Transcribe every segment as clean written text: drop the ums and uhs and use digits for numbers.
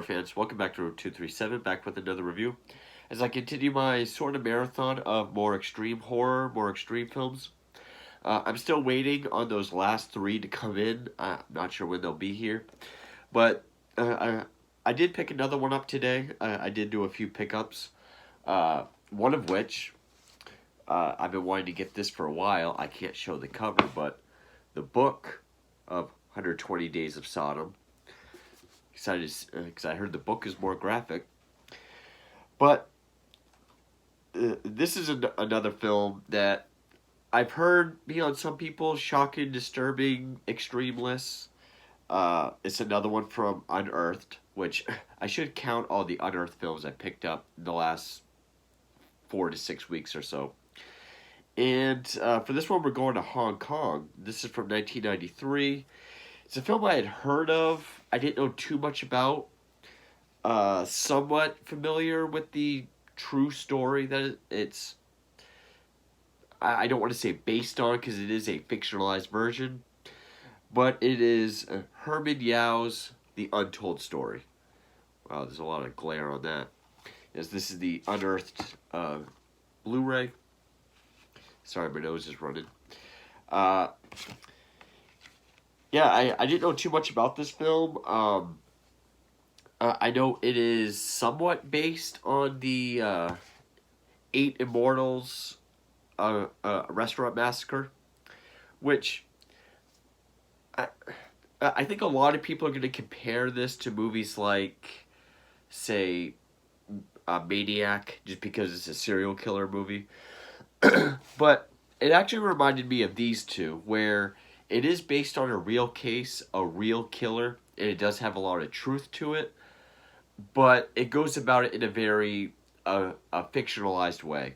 fans, welcome back to Room 237, back with another review. As I continue my sort of marathon of more extreme horror, more extreme films, I'm still waiting on those last three to come in. I'm not sure when they'll be here, but I did pick another one up today. I did do a few pickups, one of which I've been wanting to get this for a while. I can't show the cover, but the book of 120 Days of Sodom. Excited because I heard the book is more graphic. But this is another film that I've heard be on some people's shocking, disturbing, extreme lists. It's another one from Unearthed, which I should count all the Unearthed films I picked up in the last 4 to 6 weeks or so. And for this one, we're going to Hong Kong. This is from 1993. It's a film I had heard of. I didn't know too much about. Somewhat familiar with the true story that it's... I don't want to say based on, because it is a fictionalized version. But it is Herman Yau's The Untold Story. Wow, there's a lot of glare on that. As this is the Unearthed Blu-ray. Sorry, my nose is running. Yeah, I didn't know too much about this film. I know it is somewhat based on the Eight Immortals restaurant massacre, which I think a lot of people are going to compare this to movies like, say, Maniac, just because it's a serial killer movie. But it actually reminded me of these two, where it is based on a real case, a real killer, and it does have a lot of truth to it, but it goes about it in a very a fictionalized way.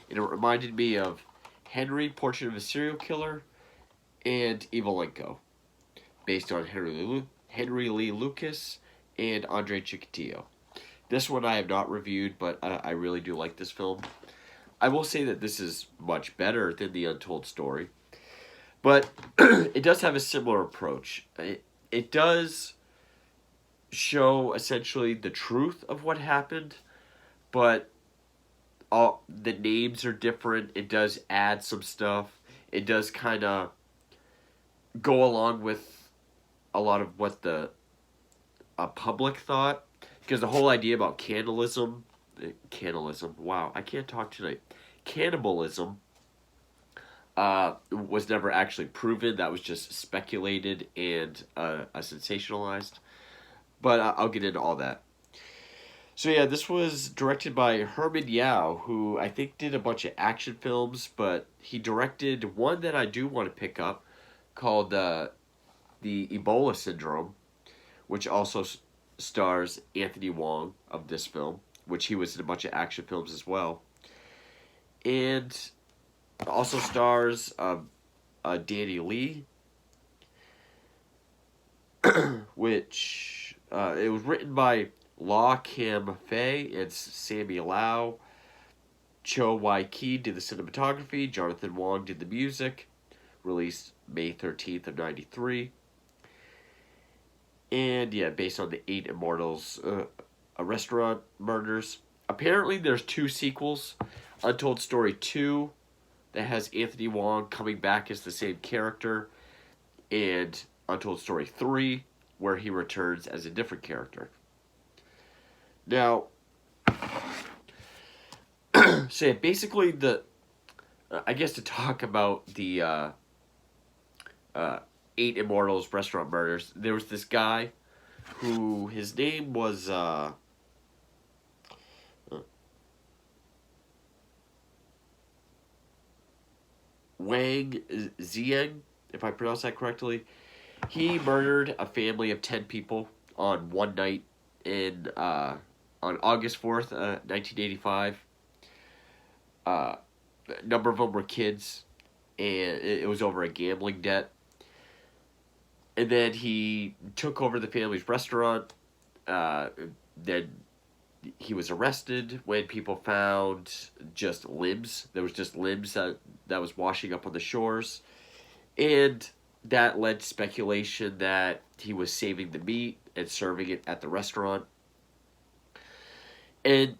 And it reminded me of Henry, Portrait of a Serial Killer, and Evil Linko, based on Henry Lee Lucas and Andre Chikatilo. This one I have not reviewed, but I really do like this film. I will say that this is much better than The Untold Story. But it does have a similar approach. It does show essentially the truth of what happened, but all the names are different. It does add some stuff. It does kind of go along with a lot of what the public thought, because the whole idea about cannibalism, wow, I can't talk tonight. Cannibalism was never actually proven. That was just speculated and sensationalized. But I'll get into all that. So yeah, this was directed by Herman Yau, who I think did a bunch of action films, but he directed one that I do want to pick up called The Ebola Syndrome, which also stars Anthony Wong of this film, which he was in a bunch of action films as well. And also stars Danny Lee, which it was written by Law Kim Fei and Sammy Lau. Cho Wai Ki did the cinematography. Jonathan Wong did the music. Released May 13th of 93. And yeah, based on the Eight Immortals restaurant murders. Apparently there's 2 sequels. Untold Story 2, that has Anthony Wong coming back as the same character, and Untold Story 3, where he returns as a different character. Now, so yeah, basically I guess to talk about the Eight Immortals restaurant murders, there was this guy who, his name was Wang Zieng, if I pronounce that correctly. He murdered a family of 10 people on one night on August 4th, 1985. A number of them were kids, and it was over a gambling debt. And then he took over the family's restaurant. Then he was arrested when people found just limbs. There was just limbs that was washing up on the shores. And that led to speculation that he was saving the meat and serving it at the restaurant. And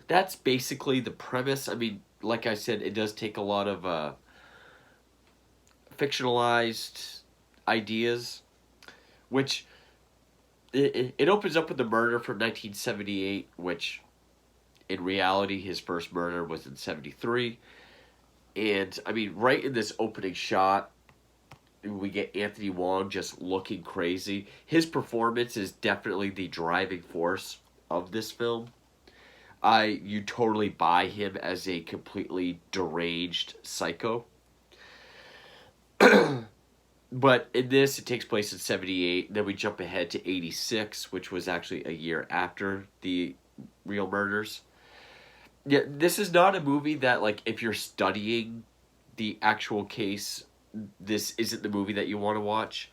that's basically the premise. I mean, like I said, it does take a lot of fictionalized ideas, which it opens up with the murder from 1978, which in reality his first murder was in 73. And I mean, right in this opening shot, we get Anthony Wong just looking crazy. His performance is definitely the driving force of this film. You totally buy him as a completely deranged psycho. But in this, it takes place in 78. Then we jump ahead to 86, which was actually a year after the real murders. Yeah, this is not a movie that, like, if you're studying the actual case, this isn't the movie that you want to watch.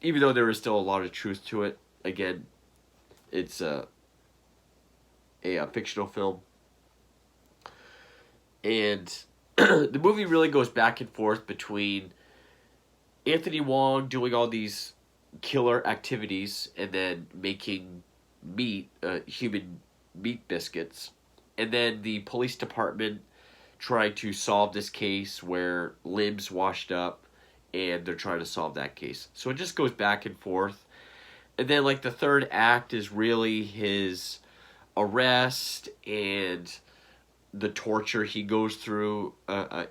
Even though there is still a lot of truth to it. Again, it's a fictional film. And the movie really goes back and forth between Anthony Wong doing all these killer activities and then making meat, human meat biscuits, and then the police department trying to solve this case where limbs washed up, and they're trying to solve that case. So it just goes back and forth. And then, like, the third act is really his arrest and the torture he goes through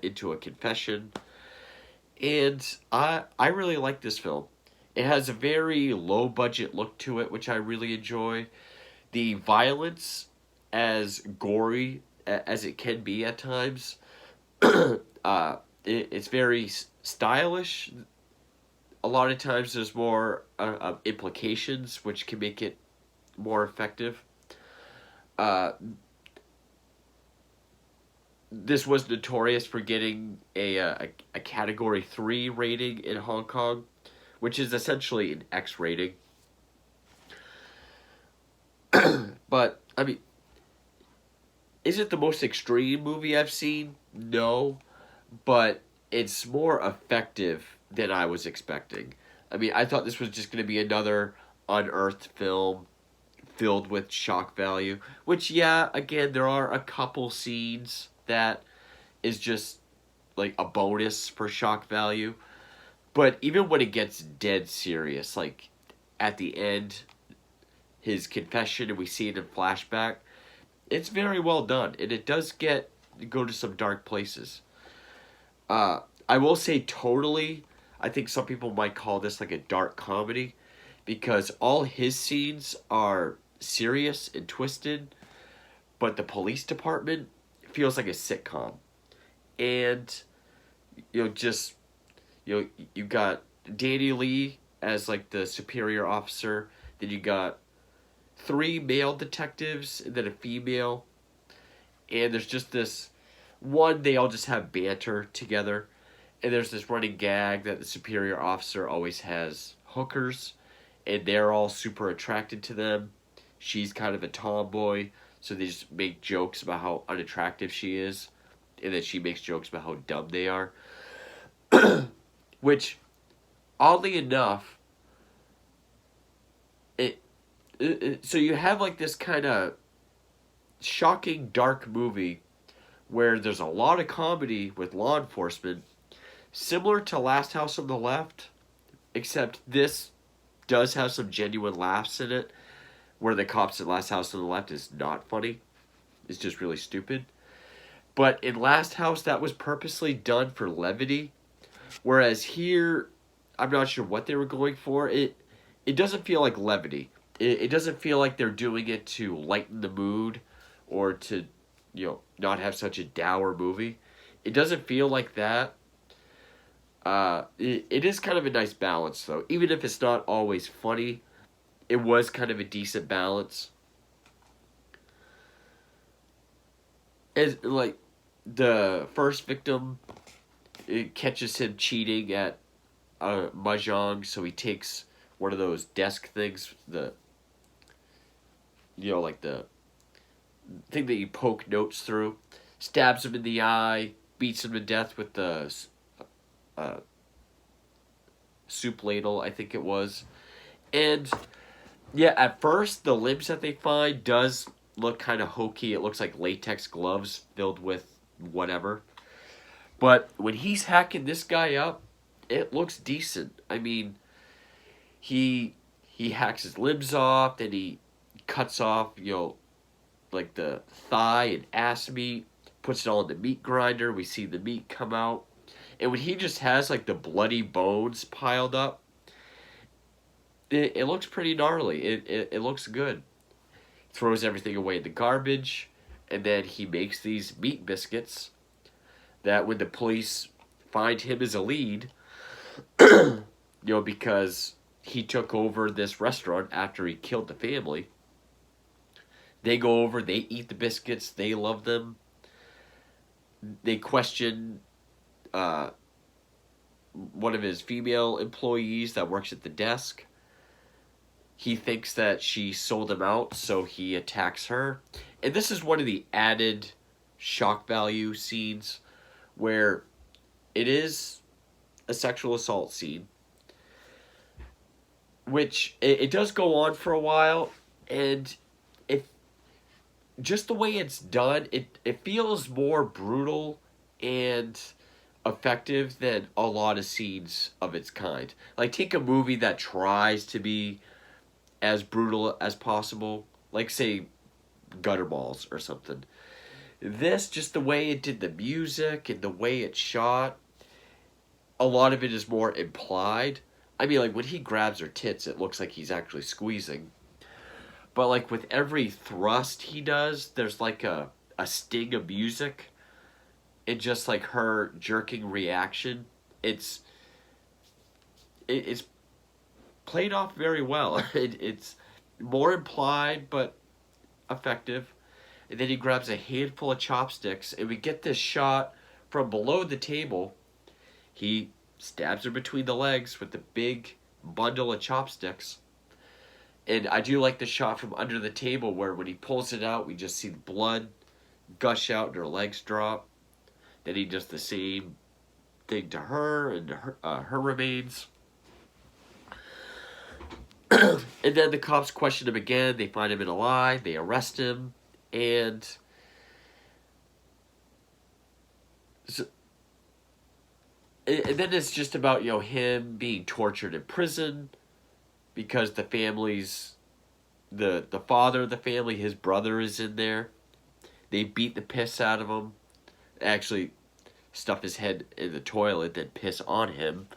into a confession. And I really like this film. It has a very low budget look to it, which I really enjoy. The violence, as gory as it can be at times, it's very stylish. A lot of times there's more implications, which can make it more effective. Uh, this was notorious for getting a Category 3 rating in Hong Kong, which is essentially an X rating. But, I mean, is it the most extreme movie I've seen? No. But it's more effective than I was expecting. I mean, I thought this was just going to be another unearthed film filled with shock value. Which, yeah, again, there are a couple scenes that is just like a bonus for shock value. But even when it gets dead serious, like at the end, his confession, and we see it in flashback, it's very well done, and it does go to some dark places. I will say totally, I think some people might call this like a dark comedy, because all his scenes are serious and twisted, but the police department feels like a sitcom. And just you got Danny Lee as like the superior officer, then you got three male detectives and then a female, and there's just this one, they all just have banter together, and there's this running gag that the superior officer always has hookers, and they're all super attracted to them. She's kind of a tomboy, so they just make jokes about how unattractive she is, and then she makes jokes about how dumb they are. Which, oddly enough, so you have like this kind of shocking dark movie where there's a lot of comedy with law enforcement, similar to Last House on the Left, except this does have some genuine laughs in it, where the cops in Last House on the Left is not funny. It's just really stupid. But in Last House, that was purposely done for levity, whereas here, I'm not sure what they were going for. It doesn't feel like levity. It doesn't feel like they're doing it to lighten the mood or to, not have such a dour movie. It doesn't feel like that. It is kind of a nice balance, though. Even if it's not always funny, it was kind of a decent balance. As, like, the first victim, it catches him cheating at mahjong, so he takes one of those desk things, like the thing that you poke notes through, stabs him in the eye, beats him to death with the soup ladle, I think it was. And Yeah, at first the limbs that they find does look kind of hokey. It looks like latex gloves filled with whatever. But when he's hacking this guy up, it looks decent. I mean, he he hacks his limbs off, then he cuts off, like the thigh and ass meat, puts it all in the meat grinder. We see the meat come out. And when he just has like the bloody bones piled up, it looks pretty gnarly. It looks good. Throws everything away in the garbage, and then he makes these meat biscuits that when the police find him as a lead, because he took over this restaurant after he killed the family, they go over, they eat the biscuits, they love them. They question uh, one of his female employees that works at the desk. He thinks that she sold him out, so he attacks her. And this is one of the added shock value scenes where it is a sexual assault scene, which it does go on for a while, and it just the way it's done, it feels more brutal and effective than a lot of scenes of its kind. Like take a movie that tries to be as brutal as possible, like say Gutter Balls or something. This, just the way it did the music and the way it's shot, a lot of it is more implied. I mean, like when he grabs her tits, it looks like he's actually squeezing. But like with every thrust he does, there's like a sting of music and just like her jerking reaction. It's it's played off very well. It's more implied but effective. And then he grabs a handful of chopsticks, and we get this shot from below the table. He stabs her between the legs with the big bundle of chopsticks. And I do like the shot from under the table where when he pulls it out, we just see the blood gush out and her legs drop. Then he does the same thing to her and her remains. And then the cops question him again. They find him in a lie. They arrest him. And so, and then it's just about him being tortured in prison because the family's the father of the family, his brother is in there. They beat the piss out of him. Actually, stuff his head in the toilet, then piss on him.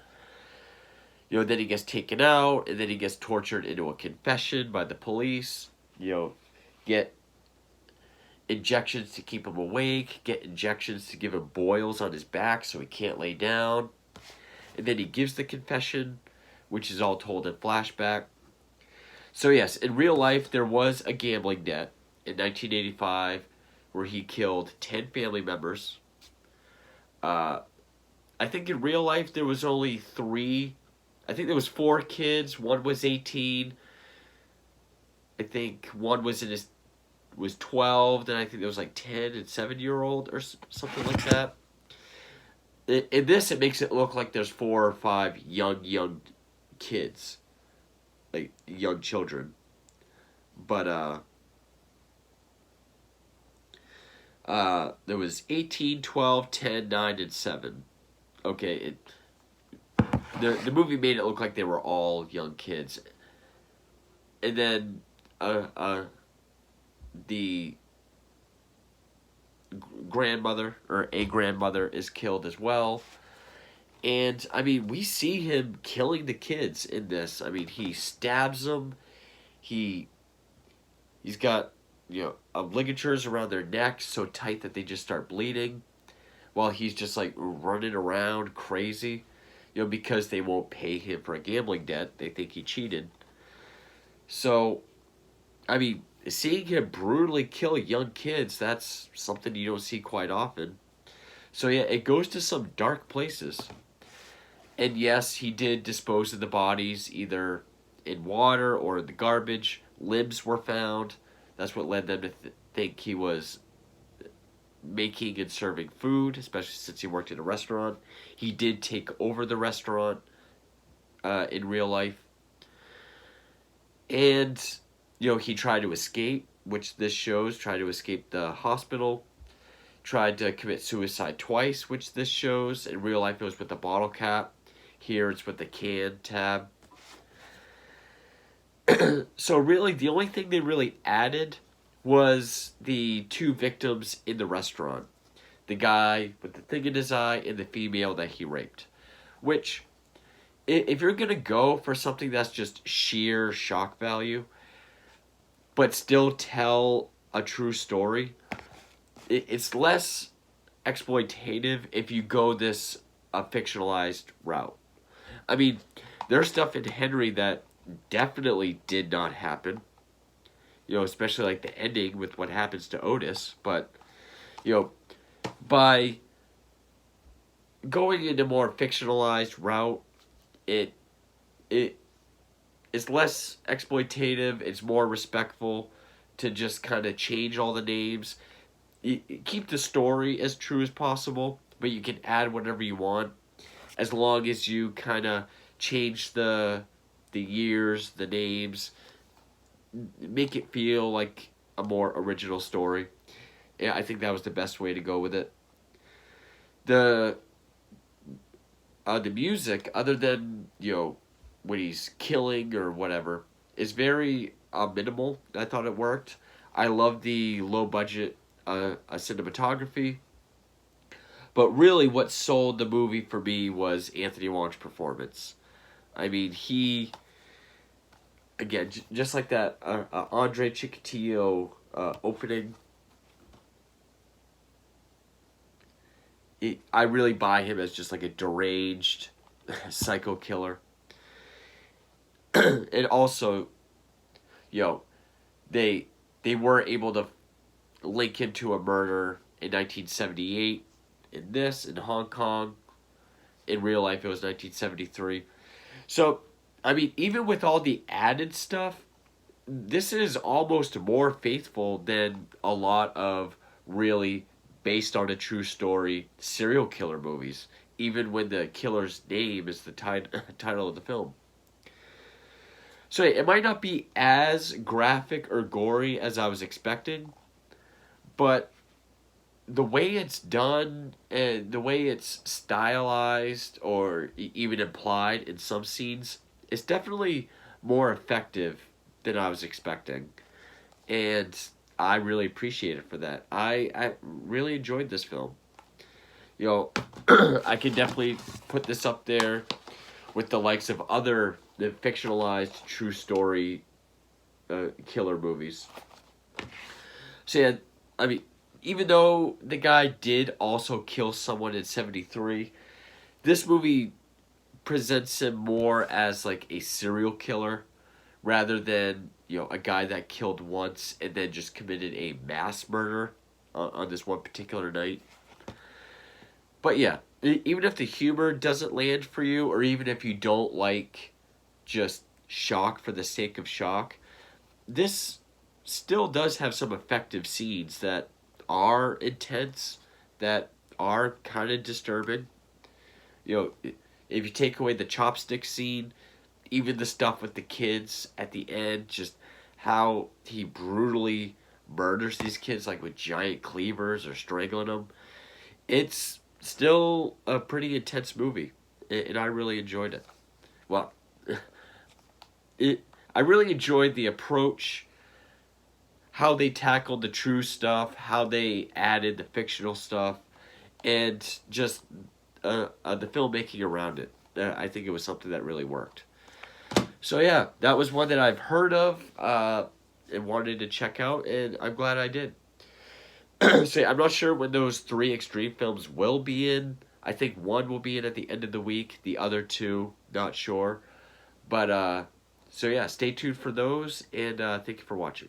Then he gets taken out, and then he gets tortured into a confession by the police. Get injections to keep him awake, get injections to give him boils on his back so he can't lay down. And then he gives the confession, which is all told in flashback. So yes, in real life, there was a gambling debt in 1985 where he killed 10 family members. I think in real life there was only 3. I think there was 4 kids. One was 18. I think one was 12. Then I think there was like 10 and 7-year-old or something like that. In this, it makes it look like there's 4 or 5 young kids, like young children. But there was 18, 12, 10, 9, and 7. Okay, the movie made it look like they were all young kids. And then the grandmother or a grandmother is killed as well. And I mean, we see him killing the kids in this. I mean, he stabs them. He's got ligatures around their necks so tight that they just start bleeding, while he's just like running around crazy, because they won't pay him for a gambling debt. They think he cheated. So, I mean, seeing him brutally kill young kids, that's something you don't see quite often. So yeah, it goes to some dark places. And yes, he did dispose of the bodies either in water or in the garbage. Limbs were found. That's what led them to think he was making and serving food, especially since he worked in a restaurant. He did take over the restaurant in real life. And, he tried to escape, which this shows, tried to escape the hospital, tried to commit suicide twice, which this shows. In real life, it was with the bottle cap. Here, it's with the can tab. So really, the only thing they really added was the two victims in the restaurant. The guy with the thing in his eye and the female that he raped. Which, if you're going to go for something that's just sheer shock value, but still tell a true story, it's less exploitative if you go this fictionalized route. I mean, there's stuff in Henry that definitely did not happen. Especially like the ending with what happens to Otis. But, by going into a more fictionalized route, it is less exploitative. It's more respectful to just kind of change all the names. Keep the story as true as possible, but you can add whatever you want as long as you kind of change the years, the names, make it feel like a more original story. Yeah, I think that was the best way to go with it. The music, other than when he's killing or whatever, is very minimal. I thought it worked. I love the low budget cinematography. But really, what sold the movie for me was Anthony Wong's performance. I mean, he, again, just like that Andre Chikatilo opening, I really buy him as just like a deranged psycho killer. And also, they were able to link him to a murder in 1978 in Hong Kong. In real life, it was 1973. So, I mean, even with all the added stuff, this is almost more faithful than a lot of really based on a true story serial killer movies, even when the killer's name is the title of the film. So it might not be as graphic or gory as I was expecting, but the way it's done and the way it's stylized or even implied in some scenes is definitely more effective than I was expecting. And I really appreciate it for that. I really enjoyed this film. I can definitely put this up there with the likes of other the fictionalized true story killer movies. So yeah, I mean, even though the guy did also kill someone in 73, this movie presents him more as like a serial killer rather than, a guy that killed once and then just committed a mass murder on this one particular night. But yeah, even if the humor doesn't land for you, or even if you don't like just shock for the sake of shock, this still does have some effective scenes that are intense, that are kind of disturbing. If you take away the chopstick scene, even the stuff with the kids at the end, just how he brutally murders these kids like with giant cleavers or strangling them, it's still a pretty intense movie, and I really enjoyed it. Well, I really enjoyed the approach, how they tackled the true stuff, how they added the fictional stuff, and just the filmmaking around it. I think it was something that really worked. So yeah, that was one that I've heard of and wanted to check out, and I'm glad I did. So yeah, I'm not sure when those 3 Extreme films will be in. I think one will be in at the end of the week. The other 2, not sure. But so yeah, stay tuned for those, and thank you for watching.